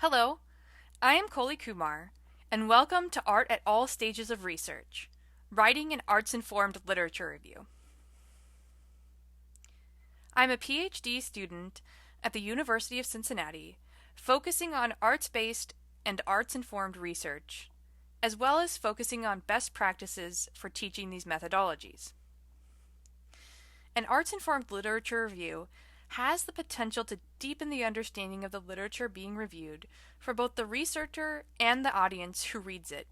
Hello, I am Koli Kumar, and welcome to Art at All Stages of Research, Writing an Arts-Informed Literature Review. I'm a PhD student at the University of Cincinnati, focusing on arts-based and arts-informed research, as well as focusing on best practices for teaching these methodologies. An arts-informed literature review has the potential to deepen the understanding of the literature being reviewed for both the researcher and the audience who reads it.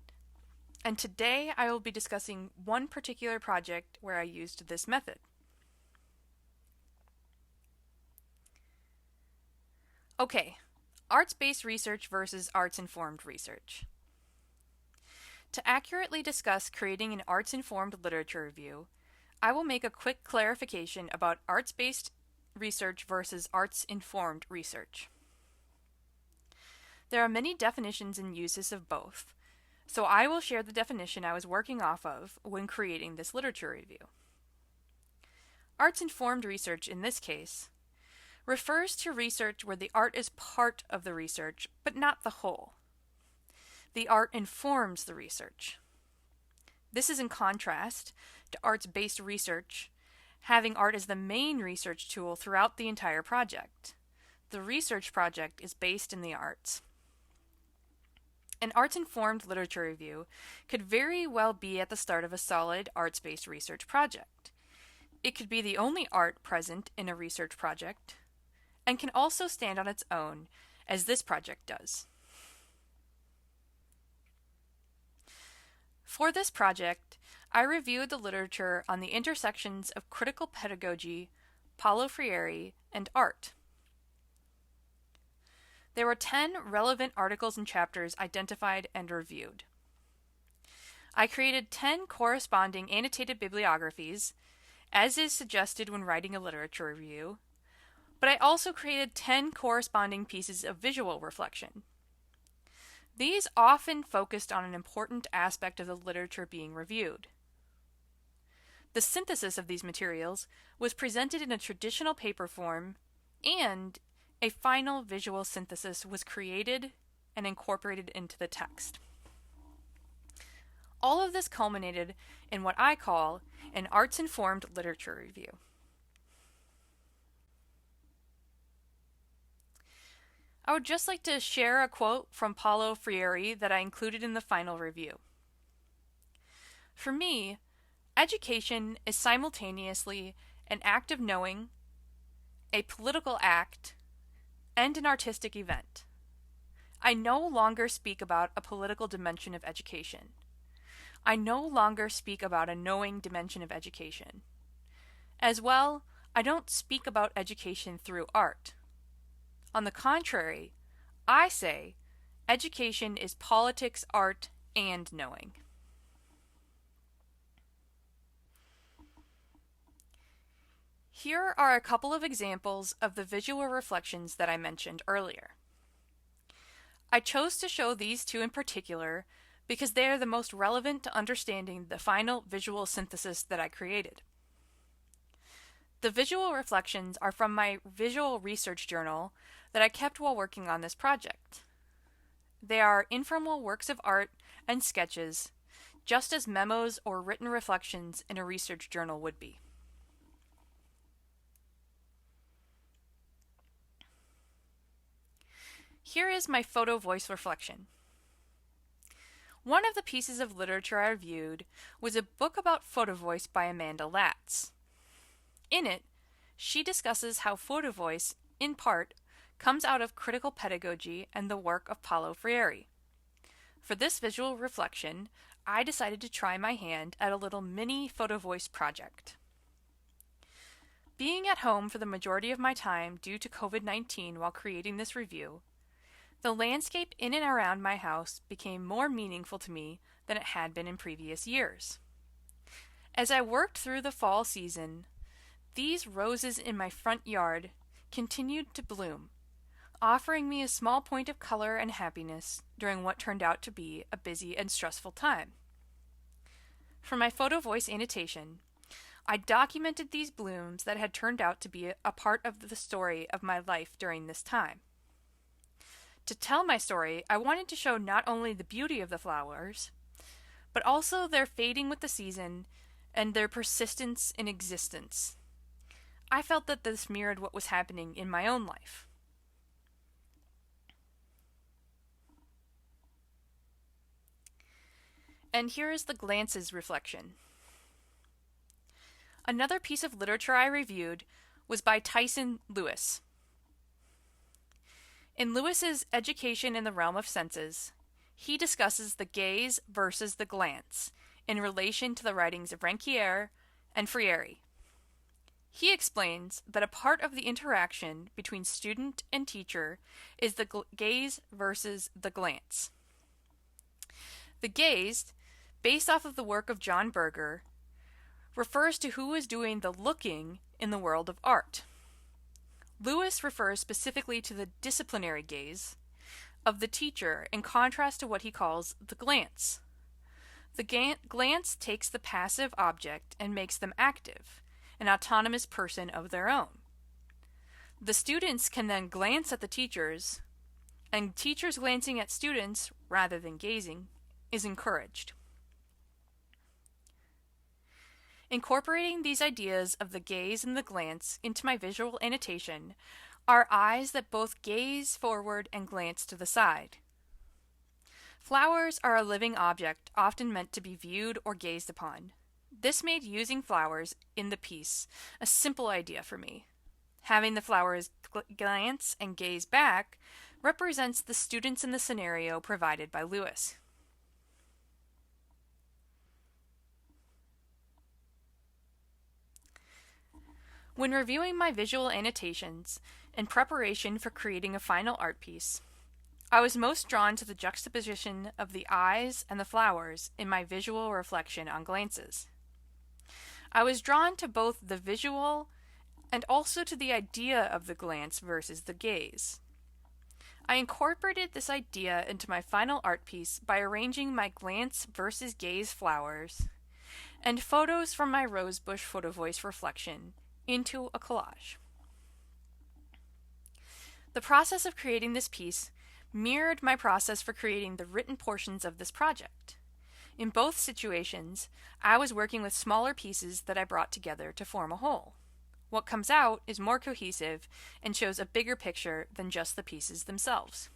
And today I will be discussing one particular project where I used this method. Okay, arts-based research versus arts-informed research. To accurately discuss creating an arts-informed literature review, I will make a quick clarification about arts-based research versus arts-informed research. There are many definitions and uses of both, so I will share the definition I was working off of when creating this literature review. Arts-informed research, in this case, refers to research where the art is part of the research, but not the whole. The art informs the research. This is in contrast to arts-based research, having art as the main research tool throughout the entire project. The research project is based in the arts. An arts-informed literature review could very well be at the start of a solid arts-based research project. It could be the only art present in a research project, and can also stand on its own, as this project does. For this project, I reviewed the literature on the intersections of critical pedagogy, Paulo Freire, and art. There were 10 relevant articles and chapters identified and reviewed. I created 10 corresponding annotated bibliographies, as is suggested when writing a literature review, but I also created 10 corresponding pieces of visual reflection. These often focused on an important aspect of the literature being reviewed. The synthesis of these materials was presented in a traditional paper form, and a final visual synthesis was created and incorporated into the text. All of this culminated in what I call an arts-informed literature review. I would just like to share a quote from Paulo Freire that I included in the final review. For me, education is simultaneously an act of knowing, a political act, and an artistic event. I no longer speak about a political dimension of education. I no longer speak about a knowing dimension of education. As well, I don't speak about education through art. On the contrary, I say education is politics, art, and knowing. Here are a couple of examples of the visual reflections that I mentioned earlier. I chose to show these two in particular because they are the most relevant to understanding the final visual synthesis that I created. The visual reflections are from my visual research journal that I kept while working on this project. They are informal works of art and sketches, just as memos or written reflections in a research journal would be. Here is my photo voice reflection. One of the pieces of literature I reviewed was a book about photo voice by Amanda Latz. In it, she discusses how photo voice, in part, comes out of critical pedagogy and the work of Paulo Freire. For this visual reflection, I decided to try my hand at a little mini photo voice project. Being at home for the majority of my time due to COVID-19 while creating this review, the landscape in and around my house became more meaningful to me than it had been in previous years. As I worked through the fall season, these roses in my front yard continued to bloom, offering me a small point of color and happiness during what turned out to be a busy and stressful time. For my photo voice annotation, I documented these blooms that had turned out to be a part of the story of my life during this time. To tell my story, I wanted to show not only the beauty of the flowers, but also their fading with the season and their persistence in existence. I felt that this mirrored what was happening in my own life. And here is the glances reflection. Another piece of literature I reviewed was by Tyson Lewis. In Lewis's Education in the Realm of Senses, he discusses the gaze versus the glance in relation to the writings of Renquier and Freire. He explains that a part of the interaction between student and teacher is the gaze versus the glance. The gaze, based off of the work of John Berger, refers to who is doing the looking in the world of art. Lewis refers specifically to the disciplinary gaze of the teacher in contrast to what he calls the glance. The glance takes the passive object and makes them active, an autonomous person of their own. The students can then glance at the teachers, and teachers glancing at students, rather than gazing, is encouraged. Incorporating these ideas of the gaze and the glance into my visual annotation are eyes that both gaze forward and glance to the side. Flowers are a living object, often meant to be viewed or gazed upon. This made using flowers in the piece a simple idea for me. Having the flowers glance and gaze back represents the students in the scenario provided by Lewis. When reviewing my visual annotations in preparation for creating a final art piece, I was most drawn to the juxtaposition of the eyes and the flowers in my visual reflection on glances. I was drawn to both the visual and also to the idea of the glance versus the gaze. I incorporated this idea into my final art piece by arranging my glance versus gaze flowers and photos from my rosebush photo voice reflection into a collage. The process of creating this piece mirrored my process for creating the written portions of this project. In both situations, I was working with smaller pieces that I brought together to form a whole. What comes out is more cohesive and shows a bigger picture than just the pieces themselves.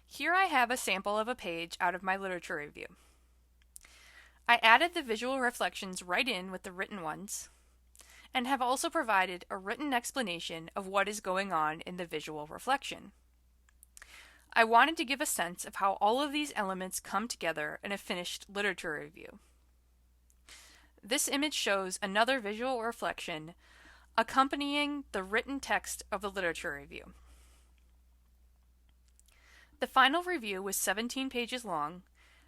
Here I have a sample of a page out of my literature review. I added the visual reflections right in with the written ones, and have also provided a written explanation of what is going on in the visual reflection. I wanted to give a sense of how all of these elements come together in a finished literature review. This image shows another visual reflection accompanying the written text of the literature review. The final review was 17 pages long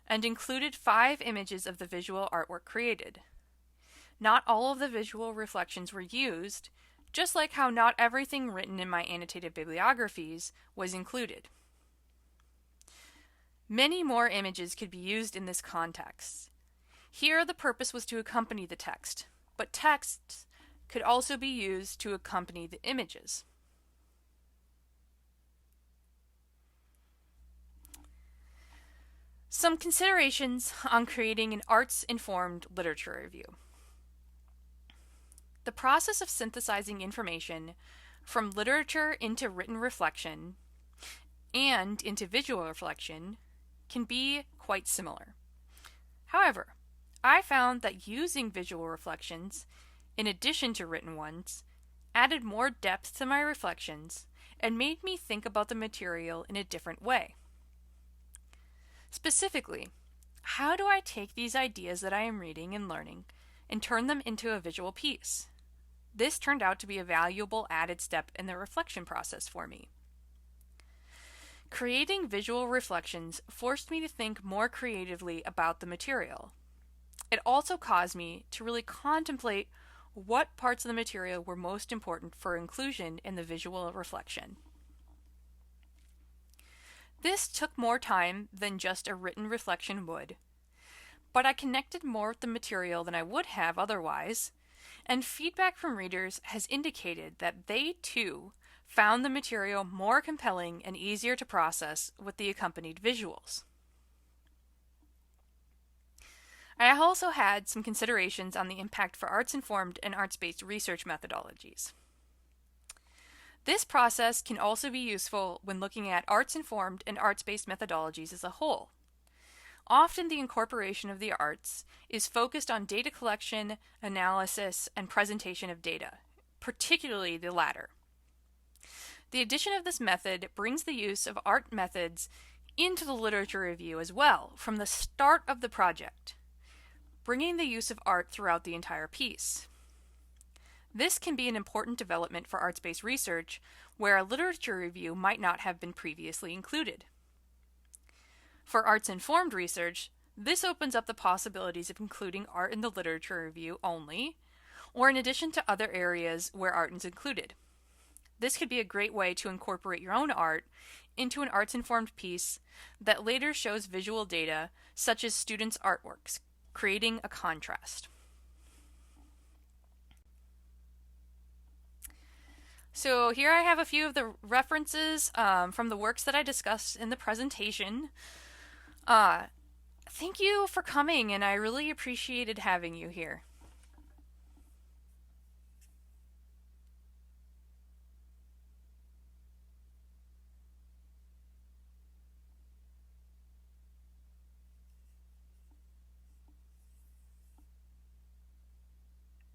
and included 5 images of the visual artwork created. Not all of the visual reflections were used, just like how not everything written in my annotated bibliographies was included. Many more images could be used in this context. Here the purpose was to accompany the text, but text could also be used to accompany the images. Some considerations on creating an arts-informed literature review. The process of synthesizing information from literature into written reflection and into visual reflection can be quite similar. However, I found that using visual reflections, in addition to written ones, added more depth to my reflections and made me think about the material in a different way. Specifically, how do I take these ideas that I am reading and learning and turn them into a visual piece? This turned out to be a valuable added step in the reflection process for me. Creating visual reflections forced me to think more creatively about the material. It also caused me to really contemplate what parts of the material were most important for inclusion in the visual reflection. This took more time than just a written reflection would, but I connected more with the material than I would have otherwise, and feedback from readers has indicated that they too found the material more compelling and easier to process with the accompanied visuals. I also had some considerations on the impact for arts-informed and arts-based research methodologies. This process can also be useful when looking at arts-informed and arts-based methodologies as a whole. Often the incorporation of the arts is focused on data collection, analysis, and presentation of data, particularly the latter. The addition of this method brings the use of art methods into the literature review as well from the start of the project, bringing the use of art throughout the entire piece. This can be an important development for arts-based research where a literature review might not have been previously included. For arts-informed research, this opens up the possibilities of including art in the literature review only, or in addition to other areas where art is included. This could be a great way to incorporate your own art into an arts-informed piece that later shows visual data, such as students' artworks, creating a contrast. So here I have a few of the references from the works that I discussed in the presentation. Thank you for coming, and I really appreciated having you here.